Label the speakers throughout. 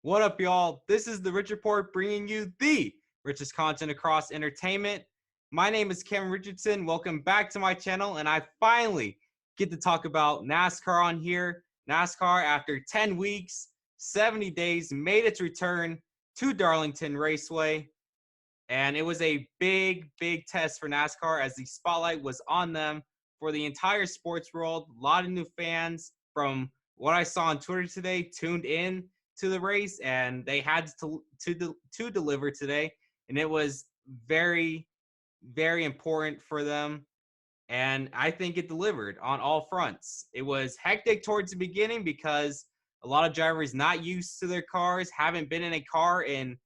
Speaker 1: What up, y'all? This is the Rich Report bringing you the richest content across entertainment. My name is Kevin Richardson. Welcome back to my channel, and I finally get to talk about NASCAR on here. NASCAR, after 10 weeks, 70 days, made its return to Darlington Raceway, and it was a big test for NASCAR as the spotlight was on them for the entire sports world. A lot of new fans, from what I saw on Twitter today, tuned in to the race, and they had to deliver today, and it was very important for them, and I think it delivered on all fronts. It was hectic towards the beginning because a lot of drivers not used to their cars, haven't been in a car in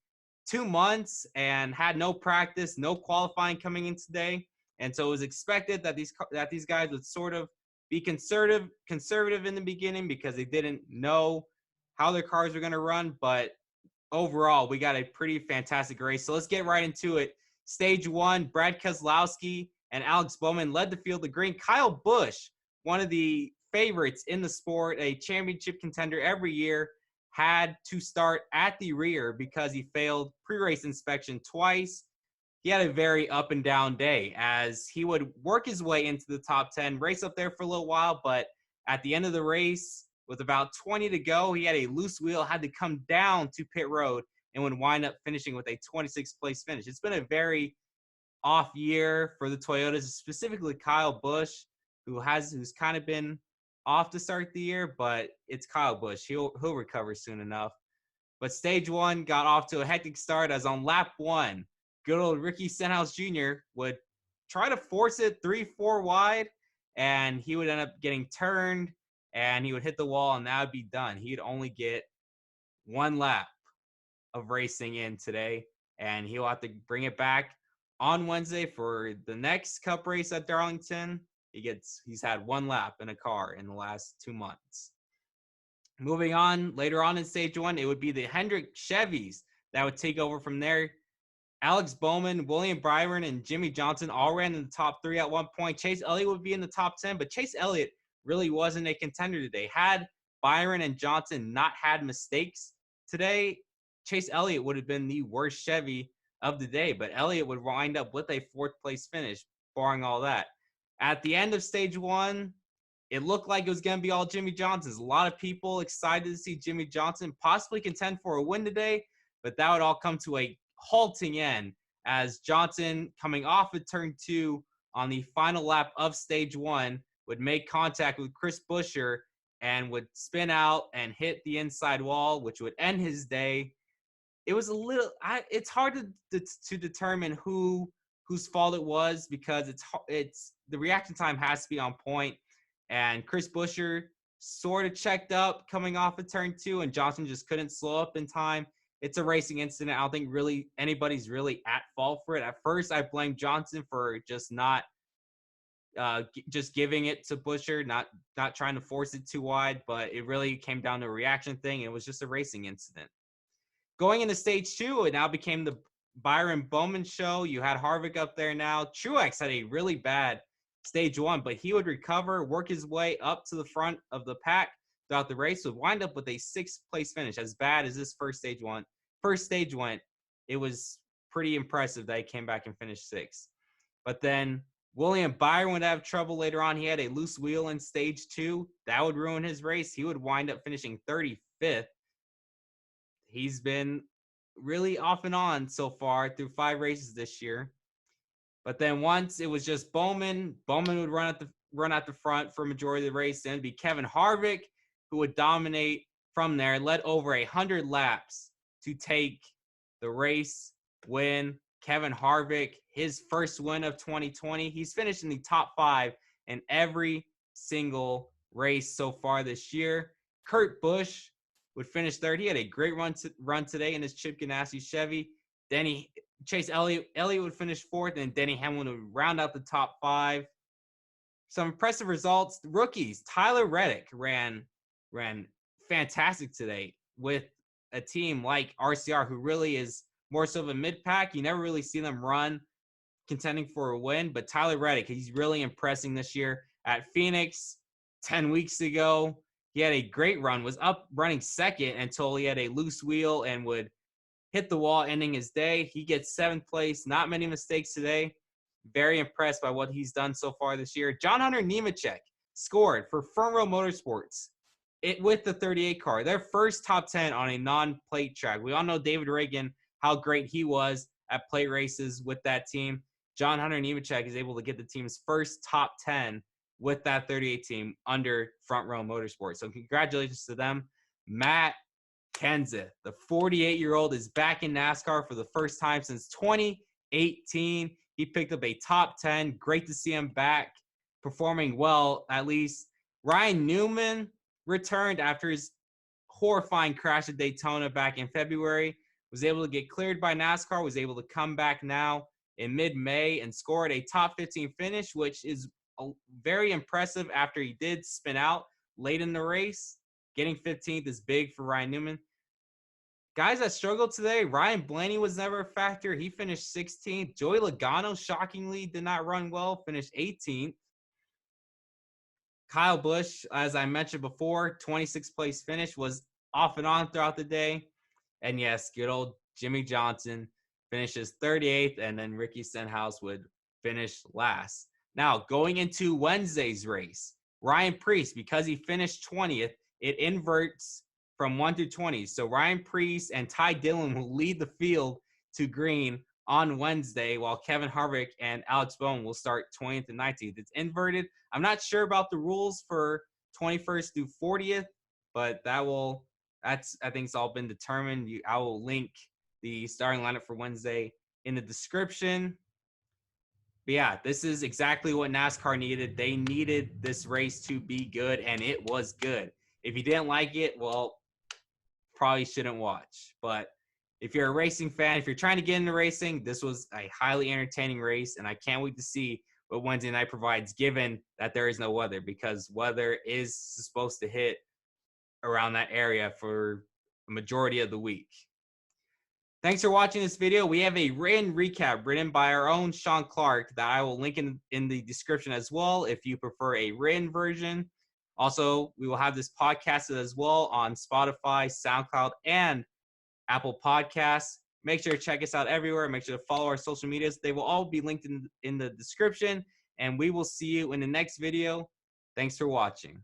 Speaker 1: 2 months, and had no practice, no qualifying coming in today. And so it was expected that these guys would sort of be conservative in the beginning because they didn't know how their cars were going to run. But overall, we got a pretty fantastic race. So let's get right into it. Stage one, Brad Keselowski and Alex Bowman led the field of green. Kyle Busch, one of the favorites in the sport, a championship contender every year, had to start at the rear because he failed pre-race inspection twice. He had a very up and down day as he would work his way into the top 10, race up there for a little while, but at the end of the race, with about 20 to go, he had a loose wheel, had to come down to pit road, and would wind up finishing with a 26th place finish. It's been a very off year for the Toyotas, specifically Kyle Busch, who's kind of been off to start the year, but it's Kyle Busch. He'll recover soon enough. But stage one got off to a hectic start as on lap one, good old Ricky Stenhouse Jr. would try to force it 3-4 wide, and he would end up getting turned, and he would hit the wall, and that would be done. He'd only get one lap of racing in today, and he'll have to bring it back on Wednesday for the next Cup race at Darlington. He's had one lap in a car in the last 2 months. Moving on, later on in stage one, it would be the Hendrick Chevys that would take over from there. Alex Bowman, William Byron, and Jimmy Johnson all ran in the top three at one point. Chase Elliott would be in the top 10, but Chase Elliott really wasn't a contender today. Had Byron and Johnson not had mistakes today, Chase Elliott would have been the worst Chevy of the day, but Elliott would wind up with a 4th place finish, barring all that. At the end of stage one, it looked like it was going to be all Jimmy Johnson's. A lot of people excited to see Jimmy Johnson possibly contend for a win today, but that would all come to a halting end as Johnson, coming off of turn 2 on the final lap of stage one, would make contact with Chris Buescher and would spin out and hit the inside wall, which would end his day. It was it's hard to determine whose fault it was because it's the reaction time has to be on point, and Chris Buescher sort of checked up coming off of turn 2, and Johnson just couldn't slow up in time. It's a racing incident. I don't think really anybody's really at fault for it. At first, I blamed Johnson for just not just giving it to Buescher, not trying to force it too wide, but it really came down to a reaction thing. It was just a racing incident. Going into stage 2, it now became the Byron Bowman show. You had Harvick up there now. Truex had a really bad stage 1, but he would recover, work his way up to the front of the pack throughout the race, would wind up with a 6th place finish. As bad as this first stage went, it was pretty impressive that he came back and finished 6th. But then William Byron would have trouble later on. He had a loose wheel in stage 2. That would ruin his race. He would wind up finishing 35th. He's been really off and on so far through 5 races this year. But then once it was just Bowman would run at the front for a majority of the race. Then it'd be Kevin Harvick who would dominate from there, led over 100 laps to take the race win. Kevin Harvick, his first win of 2020. He's finished in the top 5 in every single race so far this year. Kurt Busch would finish 3rd. He had a great run today in his Chip Ganassi Chevy. Then Chase Elliott would finish 4th, and Denny Hamlin would round out the top 5. Some impressive results. The rookies, Tyler Reddick ran fantastic today with a team like RCR, who really is more so of a mid-pack. You never really see them run contending for a win, but Tyler Reddick, he's really impressing this year. At Phoenix 10 weeks ago, He had a great run, was up running second until he had a loose wheel and would hit the wall, ending his day. He gets 7th place. Not many mistakes today. Very impressed by what he's done so far this year. John Hunter Nemechek scored for Front Row Motorsports with the 38 car. Their first top 10 on a non-plate track. We all know David Reagan, how great he was at plate races with that team. John Hunter Nemechek is able to get the team's first top 10 with that 38 team under Front Row Motorsports. So congratulations to them. Matt Kenseth, the 48-year-old, is back in NASCAR for the first time since 2018. He picked up a top 10. Great to see him back performing well, at least. Ryan Newman returned after his horrifying crash at Daytona back in February. Was able to get cleared by NASCAR, was able to come back now in mid-May and scored a top 15 finish, which is very impressive after he did spin out late in the race. Getting 15th is big for Ryan Newman. Guys that struggled today, Ryan Blaney was never a factor. He finished 16th. Joey Logano, shockingly, did not run well, finished 18th. Kyle Busch, as I mentioned before, 26th place finish, was off and on throughout the day. And yes, good old Jimmy Johnson finishes 38th, and then Ricky Stenhouse would finish last. Now, going into Wednesday's race, Ryan Preece, because he finished 20th, it inverts from 1 through 20. So Ryan Preece and Ty Dillon will lead the field to green on Wednesday, while Kevin Harvick and Alex Bowman will start 20th and 19th. It's inverted. I'm not sure about the rules for 21st through 40th, but I think it's all been determined. I will link the starting lineup for Wednesday in the description. But yeah, this is exactly what NASCAR needed. They needed this race to be good, and it was good. If you didn't like it, well, probably shouldn't watch. But if you're a racing fan, if you're trying to get into racing, this was a highly entertaining race, and I can't wait to see what Wednesday night provides, given that there is no weather, because weather is supposed to hit around that area for a majority of the week. Thanks for watching this video. We have a written recap written by our own Sean Clark that I will link in the description as well if you prefer a written version. Also, we will have this podcasted as well on Spotify, SoundCloud, and Apple Podcasts. Make sure to check us out everywhere. Make sure to follow our social medias. They will all be linked in the description, and we will see you in the next video. Thanks for watching.